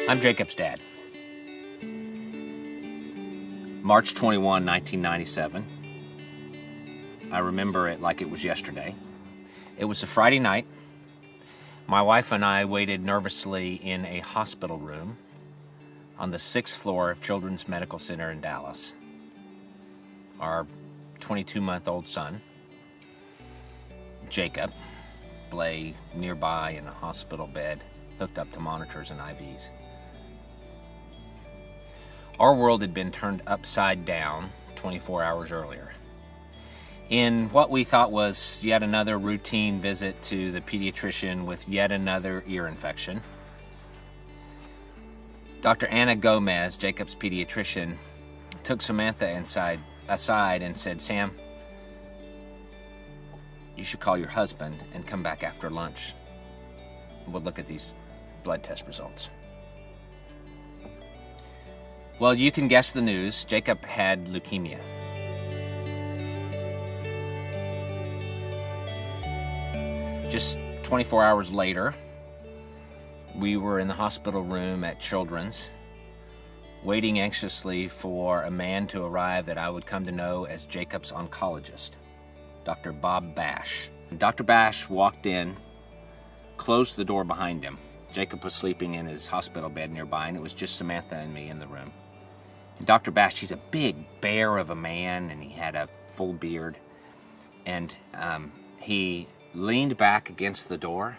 I'm Jacob's dad. March 21, 1997. I remember it like it was yesterday. It was a Friday night. My wife and I waited nervously in a hospital room on the 6th floor of Children's Medical Center in Dallas. Our 22-month-old son, Jacob, lay nearby in a hospital bed, hooked up to monitors and IVs. Our world had been turned upside down 24 hours earlier. In what we thought was yet another routine visit to the pediatrician with yet another ear infection, Dr. Anna Gomez, Jacob's pediatrician, took Samantha aside and said, "Sam, you should call your husband and come back after lunch. We'll look at these blood test results." Well, you can guess the news. Jacob had leukemia. Just 24 hours later, we were in the hospital room at Children's, waiting anxiously for a man to arrive that I would come to know as Jacob's oncologist, Dr. Bob Bash. Dr. Bash walked in, closed the door behind him. Jacob was sleeping in his hospital bed nearby, and it was just Samantha and me in the room. And Dr. Bash, he's a big bear of a man, and he had a full beard. And he leaned back against the door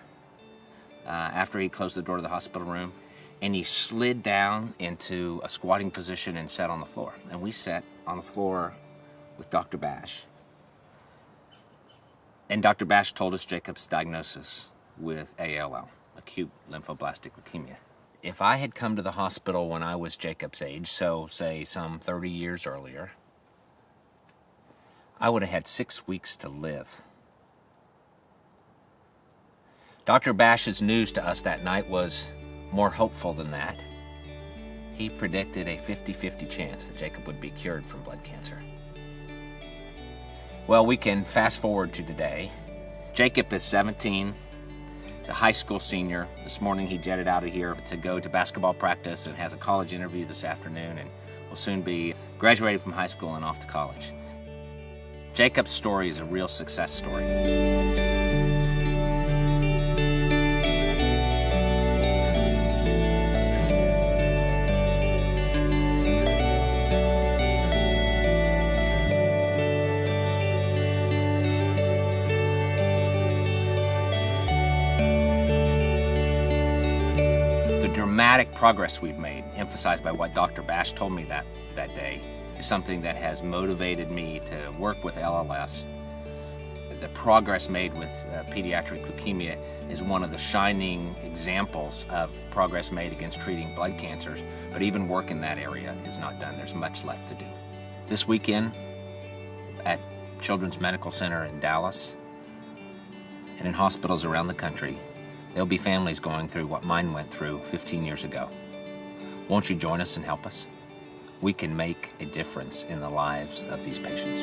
after he closed the door to the hospital room, and he slid down into a squatting position and sat on the floor. And we sat on the floor with Dr. Bash. And Dr. Bash told us Jacob's diagnosis with ALL, acute lymphoblastic leukemia. If I had come to the hospital when I was Jacob's age, so say some 30 years earlier, I would have had 6 weeks to live. Dr. Bash's news to us that night was more hopeful than that. He predicted a 50-50 chance that Jacob would be cured from blood cancer. Well, we can fast forward to today. Jacob is 17. He's a high school senior. This morning he jetted out of here to go to basketball practice and has a college interview this afternoon, and will soon be graduated from high school and off to college. Jacob's story is a real success story. The dramatic progress we've made, emphasized by what Dr. Bash told me that day, is something that has motivated me to work with LLS. The progress made with pediatric leukemia is one of the shining examples of progress made against treating blood cancers, but even work in that area is not done. There's much left to do. This weekend at Children's Medical Center in Dallas and in hospitals around the country, there'll be families going through what mine went through 15 years ago. Won't you join us and help us? We can make a difference in the lives of these patients.